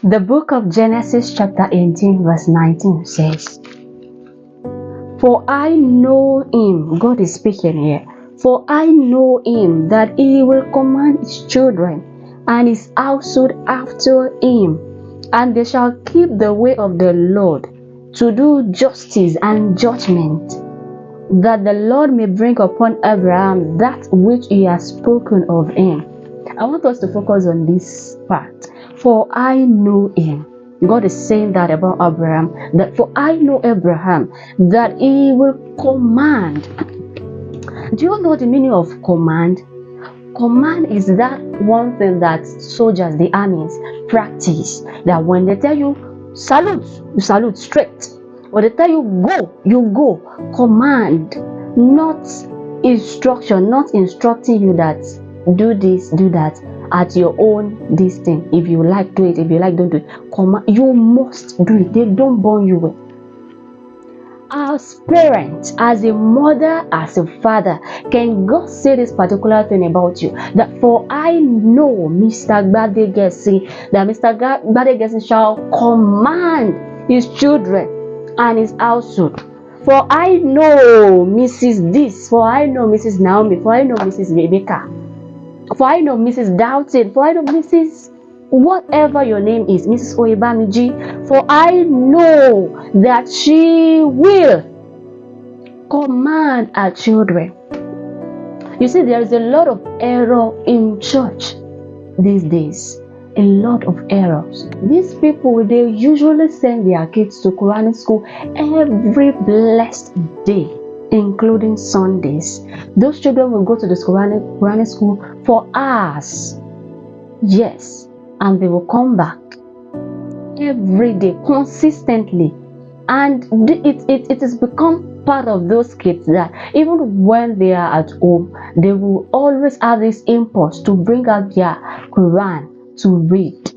The book of Genesis chapter 18 verse 19 says, "For I know him," God is speaking here, "for I know him that he will command his children and his household after him, and they shall keep the way of the Lord to do justice and judgment, that the Lord may bring upon Abraham that which he has spoken of him." I want us to focus on this part. For I know him. God is saying that about Abraham, that for I know Abraham, that he will command. Do you know the meaning of command? Command is that one thing that soldiers, the armies, practice. That when they tell you salute, you salute straight. When they tell you go, you go. Command, not instruction, not instructing you that do this, do that at your own this thing. If you like, do it. If you like, don't do it. Command, you must do it. They don't born you well. As parents, as a mother, as a father, can God say this particular thing about you? That for I know Mr. Gbadegesi, that Mr. Gbadegesi shall command his children and his household. For I know Mrs. This, for I know Mrs. Naomi, for I know Mrs. Rebecca, for I know Mrs. Doubted, for I know Mrs. whatever your name is, Mrs. Oibamiji, for I know that she will command her children. You see, there is a lot of error in church these days. A lot of errors. These people, they usually send their kids to Quranic school every blessed day, including Sundays. Those children will go to the Quranic school for hours. Yes, and they will come back every day consistently, and it has become part of those kids that even when they are at home, they will always have this impulse to bring out their Quran to read.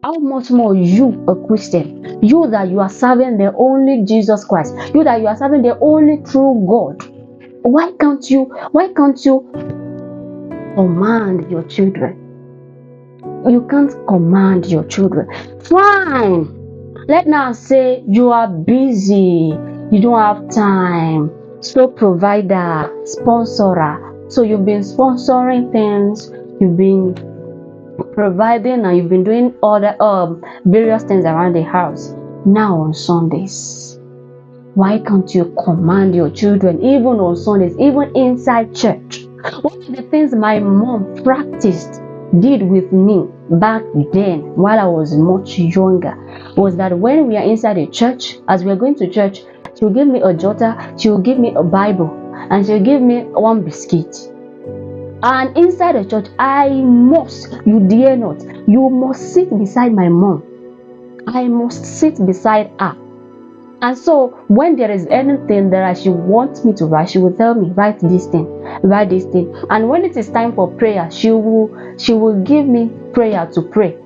How much more you, a Christian, you that you are serving the only Jesus Christ, you that you are serving the only true God, why can't you command your children? You can't command your children. Fine. Let now say you are busy, you don't have time. So provider, sponsorer. So you've been sponsoring things, you've been providing, and you've been doing other various things around the house. Now on Sundays, why can't you command your children even on Sundays, even inside church? One of the things my mom did with me back then while I was much younger was that when we are inside the church, as we are going to church, she'll give me a jotter, she'll give me a Bible, and she'll give me one biscuit. And inside the church, you dare not, you must sit beside my mom. I must sit beside her. And so when there is anything that she wants me to write, she will tell me, write this thing. And when it is time for prayer, she will give me prayer to pray.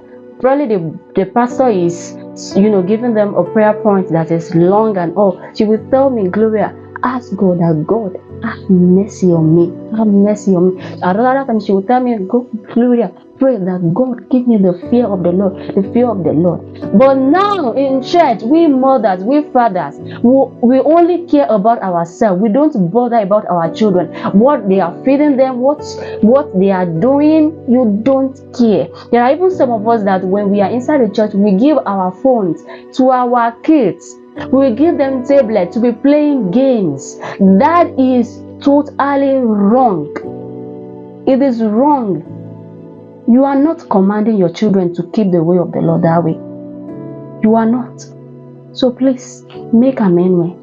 Probably the pastor is giving them a prayer point that is long and all. She will tell me, Gloria, ask God that God have mercy on me. Have mercy on me. Another time she will tell me, go, Gloria, pray that God give me the fear of the Lord. The fear of the Lord. But now in church, we mothers, we fathers, we only care about ourselves. We don't bother about our children. What they are feeding them, what they are doing, you don't care. There are even some of us that when we are inside the church, we give our phones to our kids. We give them tablets to be playing games. That is totally wrong. It is wrong. You are not commanding your children to keep the way of the Lord that way. You are not. So please make amendment.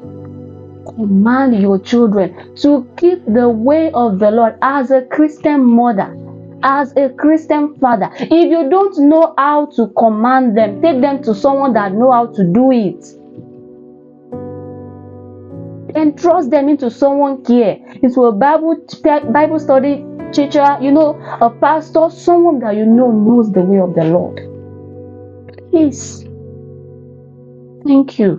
Command your children to keep the way of the Lord as a Christian mother, as a Christian father. If you don't know how to command them, take them to someone that knows how to do it. Entrust them into someone care, into a Bible study teacher, a pastor, someone that knows the way of the Lord. Please. Thank you.